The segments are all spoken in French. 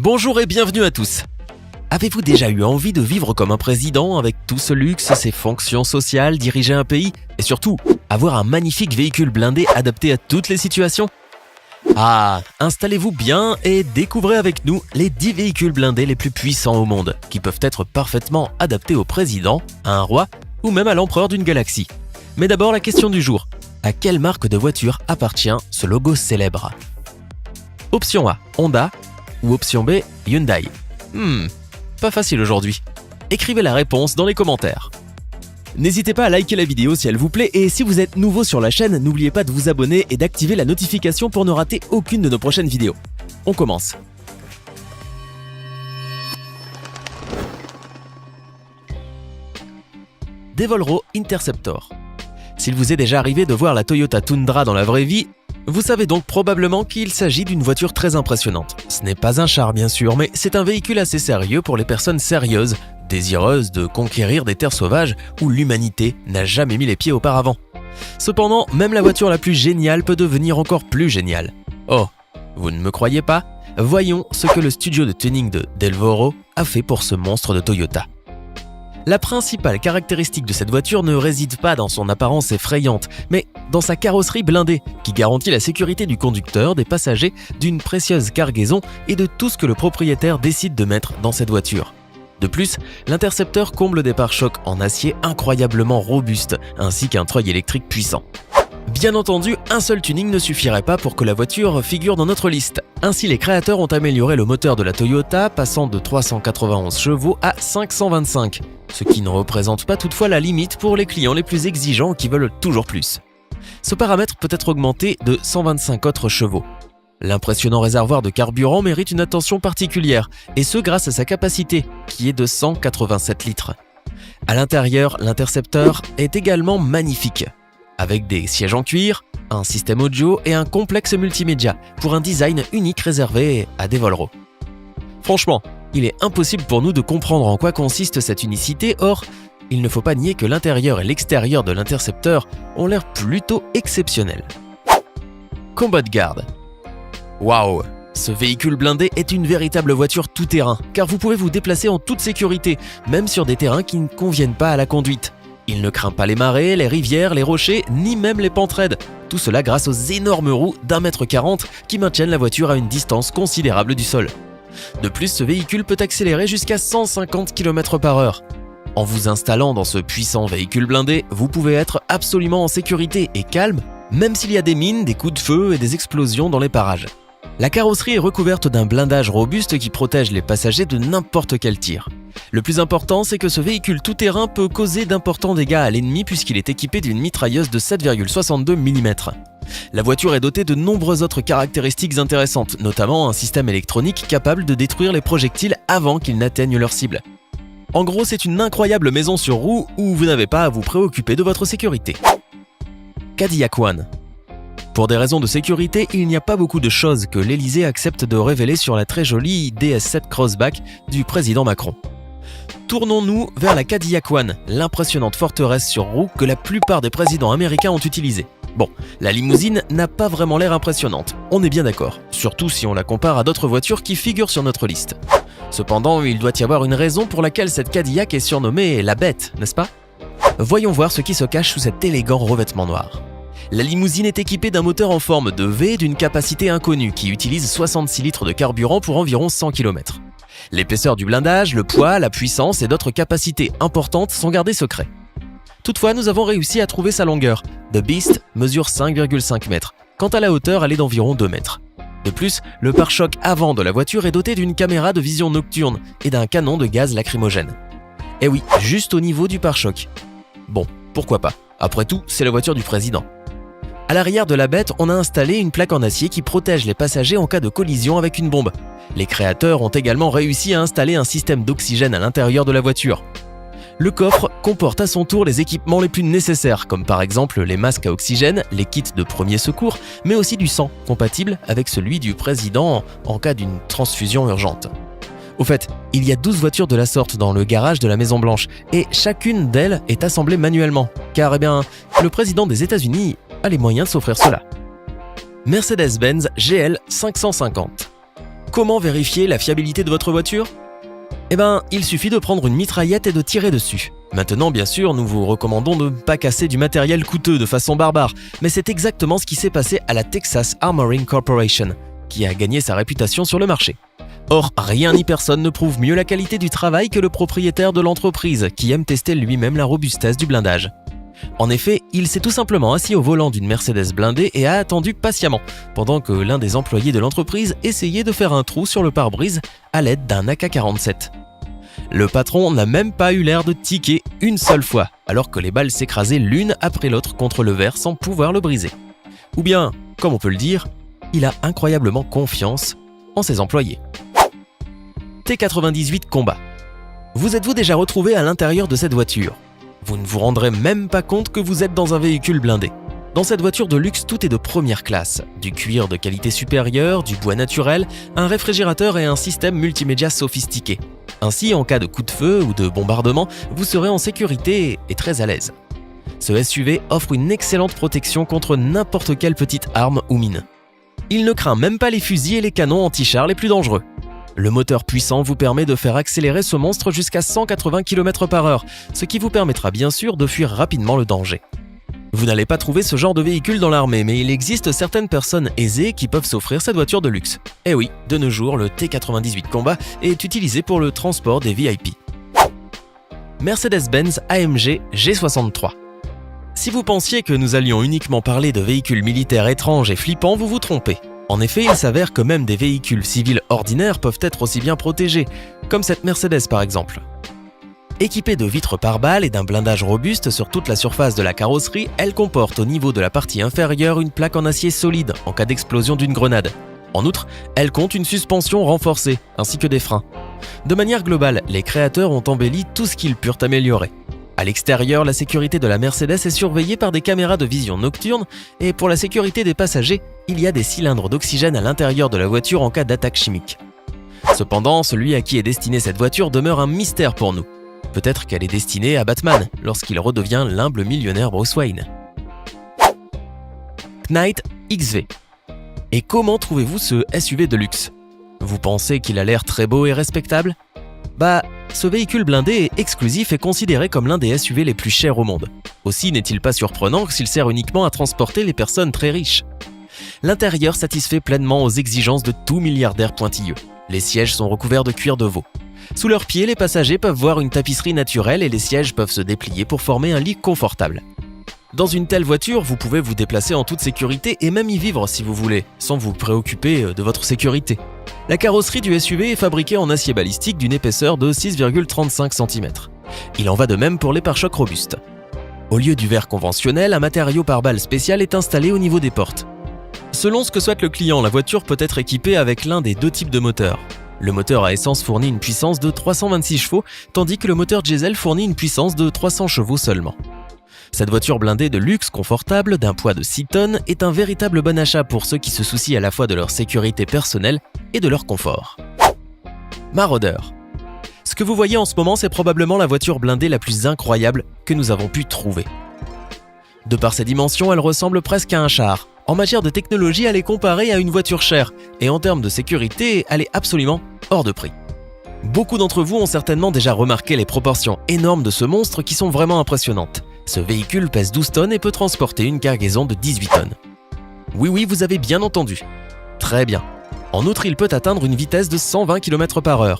Bonjour et bienvenue à tous. Avez-vous déjà eu envie de vivre comme un président avec tout ce luxe, ses fonctions sociales, diriger un pays et surtout avoir un magnifique véhicule blindé adapté à toutes les situations? Ah, installez-vous bien et découvrez avec nous les 10 véhicules blindés les plus puissants au monde qui peuvent être parfaitement adaptés au président, à un roi ou même à l'empereur d'une galaxie. Mais d'abord la question du jour. À quelle marque de voiture appartient ce logo célèbre? Option A, Honda. Ou option B, Hyundai. Pas facile aujourd'hui. Écrivez la réponse dans les commentaires. N'hésitez pas à liker la vidéo si elle vous plaît et si vous êtes nouveau sur la chaîne, n'oubliez pas de vous abonner et d'activer la notification pour ne rater aucune de nos prochaines vidéos. On commence. Devolro Interceptor. S'il vous est déjà arrivé de voir la Toyota Tundra dans la vraie vie, vous savez donc probablement qu'il s'agit d'une voiture très impressionnante. Ce n'est pas un char bien sûr, mais c'est un véhicule assez sérieux pour les personnes sérieuses, désireuses de conquérir des terres sauvages où l'humanité n'a jamais mis les pieds auparavant. Cependant, même la voiture la plus géniale peut devenir encore plus géniale. Oh, vous ne me croyez pas? Voyons ce que le studio de tuning de Devolro a fait pour ce monstre de Toyota. La principale caractéristique de cette voiture ne réside pas dans son apparence effrayante, mais dans sa carrosserie blindée, qui garantit la sécurité du conducteur, des passagers, d'une précieuse cargaison et de tout ce que le propriétaire décide de mettre dans cette voiture. De plus, l'intercepteur comble des pare-chocs en acier incroyablement robustes, ainsi qu'un treuil électrique puissant. Bien entendu, un seul tuning ne suffirait pas pour que la voiture figure dans notre liste. Ainsi, les créateurs ont amélioré le moteur de la Toyota, passant de 391 chevaux à 525, ce qui ne représente pas toutefois la limite pour les clients les plus exigeants qui veulent toujours plus. Ce paramètre peut être augmenté de 125 autres chevaux. L'impressionnant réservoir de carburant mérite une attention particulière, et ce grâce à sa capacité, qui est de 187 litres. À l'intérieur, l'intercepteur est également magnifique, avec des sièges en cuir, un système audio et un complexe multimédia pour un design unique réservé à Devolro. Franchement, il est impossible pour nous de comprendre en quoi consiste cette unicité, or, il ne faut pas nier que l'intérieur et l'extérieur de l'intercepteur ont l'air plutôt exceptionnels. Combat Guard. Waouh! Ce véhicule blindé est une véritable voiture tout-terrain, car vous pouvez vous déplacer en toute sécurité, même sur des terrains qui ne conviennent pas à la conduite. Il ne craint pas les marais, les rivières, les rochers, ni même les pentes raides. Tout cela grâce aux énormes roues d'1,40 m qui maintiennent la voiture à une distance considérable du sol. De plus, ce véhicule peut accélérer jusqu'à 150 km/h. En vous installant dans ce puissant véhicule blindé, vous pouvez être absolument en sécurité et calme, même s'il y a des mines, des coups de feu et des explosions dans les parages. La carrosserie est recouverte d'un blindage robuste qui protège les passagers de n'importe quel tir. Le plus important, c'est que ce véhicule tout-terrain peut causer d'importants dégâts à l'ennemi puisqu'il est équipé d'une mitrailleuse de 7,62 mm. La voiture est dotée de nombreuses autres caractéristiques intéressantes, notamment un système électronique capable de détruire les projectiles avant qu'ils n'atteignent leur cible. En gros, c'est une incroyable maison sur roues où vous n'avez pas à vous préoccuper de votre sécurité. Cadillac One. Pour des raisons de sécurité, il n'y a pas beaucoup de choses que l'Elysée accepte de révéler sur la très jolie DS7 Crossback du président Macron. Tournons-nous vers la Cadillac One, l'impressionnante forteresse sur roues que la plupart des présidents américains ont utilisée. Bon, la limousine n'a pas vraiment l'air impressionnante, on est bien d'accord, surtout si on la compare à d'autres voitures qui figurent sur notre liste. Cependant, il doit y avoir une raison pour laquelle cette Cadillac est surnommée la Bête, n'est-ce pas? Voyons voir ce qui se cache sous cet élégant revêtement noir. La limousine est équipée d'un moteur en forme de V d'une capacité inconnue qui utilise 66 litres de carburant pour environ 100 km. L'épaisseur du blindage, le poids, la puissance et d'autres capacités importantes sont gardés secrets. Toutefois, nous avons réussi à trouver sa longueur. The Beast mesure 5,5 mètres. Quant à la hauteur, elle est d'environ 2 mètres. De plus, le pare-choc avant de la voiture est doté d'une caméra de vision nocturne et d'un canon de gaz lacrymogène. Eh oui, juste au niveau du pare-choc. Bon, pourquoi pas. Après tout, c'est la voiture du président. À l'arrière de la Bête, on a installé une plaque en acier qui protège les passagers en cas de collision avec une bombe. Les créateurs ont également réussi à installer un système d'oxygène à l'intérieur de la voiture. Le coffre comporte à son tour les équipements les plus nécessaires, comme par exemple les masques à oxygène, les kits de premiers secours, mais aussi du sang, compatible avec celui du président en cas d'une transfusion urgente. Au fait, il y a 12 voitures de la sorte dans le garage de la Maison Blanche, et chacune d'elles est assemblée manuellement, car le président des États-Unis a les moyens de s'offrir cela. Mercedes-Benz GL 550. Comment vérifier la fiabilité de votre voiture ? Eh ben, il suffit de prendre une mitraillette et de tirer dessus. Maintenant, bien sûr, nous vous recommandons de ne pas casser du matériel coûteux de façon barbare, mais c'est exactement ce qui s'est passé à la Texas Armoring Corporation, qui a gagné sa réputation sur le marché. Or, rien ni personne ne prouve mieux la qualité du travail que le propriétaire de l'entreprise, qui aime tester lui-même la robustesse du blindage. En effet, il s'est tout simplement assis au volant d'une Mercedes blindée et a attendu patiemment, pendant que l'un des employés de l'entreprise essayait de faire un trou sur le pare-brise à l'aide d'un AK-47. Le patron n'a même pas eu l'air de tiquer une seule fois, alors que les balles s'écrasaient l'une après l'autre contre le verre sans pouvoir le briser. Ou bien, comme on peut le dire, il a incroyablement confiance en ses employés. T98 Combat. Vous êtes-vous déjà retrouvé à l'intérieur de cette voiture ? Vous ne vous rendrez même pas compte que vous êtes dans un véhicule blindé. Dans cette voiture de luxe, tout est de première classe. Du cuir de qualité supérieure, du bois naturel, un réfrigérateur et un système multimédia sophistiqué. Ainsi, en cas de coup de feu ou de bombardement, vous serez en sécurité et très à l'aise. Ce SUV offre une excellente protection contre n'importe quelle petite arme ou mine. Il ne craint même pas les fusils et les canons anti-chars les plus dangereux. Le moteur puissant vous permet de faire accélérer ce monstre jusqu'à 180 km/h, ce qui vous permettra bien sûr de fuir rapidement le danger. Vous n'allez pas trouver ce genre de véhicule dans l'armée, mais il existe certaines personnes aisées qui peuvent s'offrir cette voiture de luxe. Et oui, de nos jours, le T98 Combat est utilisé pour le transport des VIP. Mercedes-Benz AMG G63. Si vous pensiez que nous allions uniquement parler de véhicules militaires étranges et flippants, vous vous trompez. En effet, il s'avère que même des véhicules civils ordinaires peuvent être aussi bien protégés, comme cette Mercedes par exemple. Équipée de vitres pare-balles et d'un blindage robuste sur toute la surface de la carrosserie, elle comporte au niveau de la partie inférieure une plaque en acier solide en cas d'explosion d'une grenade. En outre, elle compte une suspension renforcée, ainsi que des freins. De manière globale, les créateurs ont embelli tout ce qu'ils purent améliorer. À l'extérieur, la sécurité de la Mercedes est surveillée par des caméras de vision nocturne et pour la sécurité des passagers, il y a des cylindres d'oxygène à l'intérieur de la voiture en cas d'attaque chimique. Cependant, celui à qui est destinée cette voiture demeure un mystère pour nous. Peut-être qu'elle est destinée à Batman lorsqu'il redevient l'humble millionnaire Bruce Wayne. Knight XV. Et comment trouvez-vous ce SUV de luxe ? Vous pensez qu'il a l'air très beau et respectable ? Ce véhicule blindé est exclusif et considéré comme l'un des SUV les plus chers au monde. Aussi n'est-il pas surprenant s'il sert uniquement à transporter les personnes très riches. L'intérieur satisfait pleinement aux exigences de tout milliardaire pointilleux. Les sièges sont recouverts de cuir de veau. Sous leurs pieds, les passagers peuvent voir une tapisserie naturelle et les sièges peuvent se déplier pour former un lit confortable. Dans une telle voiture, vous pouvez vous déplacer en toute sécurité et même y vivre si vous voulez, sans vous préoccuper de votre sécurité. La carrosserie du SUV est fabriquée en acier balistique d'une épaisseur de 6,35 cm. Il en va de même pour les pare-chocs robustes. Au lieu du verre conventionnel, un matériau pare-balles spécial est installé au niveau des portes. Selon ce que souhaite le client, la voiture peut être équipée avec l'un des deux types de moteurs. Le moteur à essence fournit une puissance de 326 chevaux, tandis que le moteur diesel fournit une puissance de 300 chevaux seulement. Cette voiture blindée de luxe confortable, d'un poids de 6 tonnes, est un véritable bon achat pour ceux qui se soucient à la fois de leur sécurité personnelle et de leur confort. Marauder. Ce que vous voyez en ce moment, c'est probablement la voiture blindée la plus incroyable que nous avons pu trouver. De par ses dimensions, elle ressemble presque à un char. En matière de technologie, elle est comparée à une voiture chère, et en termes de sécurité, elle est absolument hors de prix. Beaucoup d'entre vous ont certainement déjà remarqué les proportions énormes de ce monstre qui sont vraiment impressionnantes. Ce véhicule pèse 12 tonnes et peut transporter une cargaison de 18 tonnes. Oui, vous avez bien entendu. Très bien. En outre, il peut atteindre une vitesse de 120 km/h.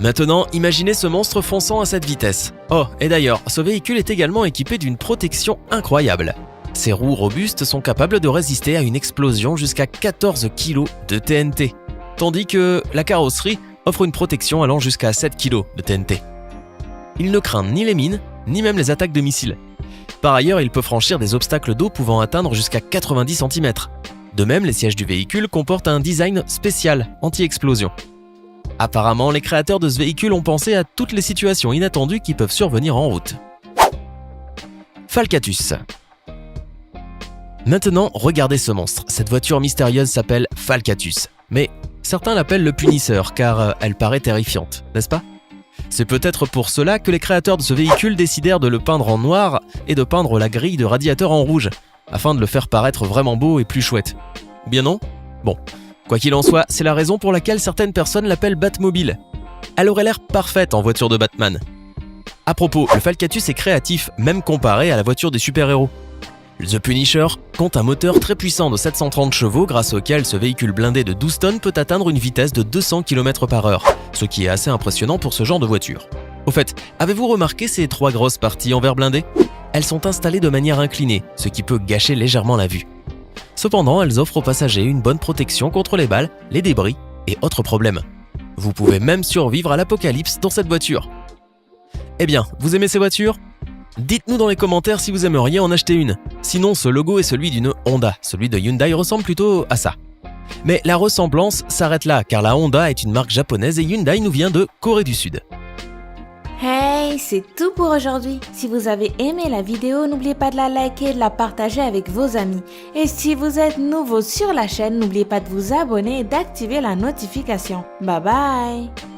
Maintenant, imaginez ce monstre fonçant à cette vitesse. Oh, et d'ailleurs, ce véhicule est également équipé d'une protection incroyable. Ses roues robustes sont capables de résister à une explosion jusqu'à 14 kg de TNT, tandis que la carrosserie offre une protection allant jusqu'à 7 kg de TNT. Il ne craint ni les mines, ni même les attaques de missiles. Par ailleurs, il peut franchir des obstacles d'eau pouvant atteindre jusqu'à 90 cm. De même, les sièges du véhicule comportent un design spécial anti-explosion. Apparemment, les créateurs de ce véhicule ont pensé à toutes les situations inattendues qui peuvent survenir en route. Falcatus. Maintenant, regardez ce monstre. Cette voiture mystérieuse s'appelle Falcatus. Mais certains l'appellent le punisseur car elle paraît terrifiante, n'est-ce pas ? C'est peut-être pour cela que les créateurs de ce véhicule décidèrent de le peindre en noir et de peindre la grille de radiateur en rouge, afin de le faire paraître vraiment beau et plus chouette. Ou bien non ? Bon, Quoi qu'il en soit, c'est la raison pour laquelle certaines personnes l'appellent Batmobile. Elle aurait l'air parfaite en voiture de Batman. À propos, le Falcatus est créatif, même comparé à la voiture des super-héros. The Punisher compte un moteur très puissant de 730 chevaux grâce auquel ce véhicule blindé de 12 tonnes peut atteindre une vitesse de 200 km/h, ce qui est assez impressionnant pour ce genre de voiture. Au fait, avez-vous remarqué ces 3 grosses parties en verre blindé ? Elles sont installées de manière inclinée, ce qui peut gâcher légèrement la vue. Cependant, elles offrent aux passagers une bonne protection contre les balles, les débris et autres problèmes. Vous pouvez même survivre à l'apocalypse dans cette voiture. Eh bien, vous aimez ces voitures ? Dites-nous dans les commentaires si vous aimeriez en acheter une. Sinon, ce logo est celui d'une Honda. Celui de Hyundai ressemble plutôt à ça. Mais la ressemblance s'arrête là, car la Honda est une marque japonaise et Hyundai nous vient de Corée du Sud. Hey, c'est tout pour aujourd'hui. Si vous avez aimé la vidéo, n'oubliez pas de la liker et de la partager avec vos amis. Et si vous êtes nouveau sur la chaîne, n'oubliez pas de vous abonner et d'activer la notification. Bye bye!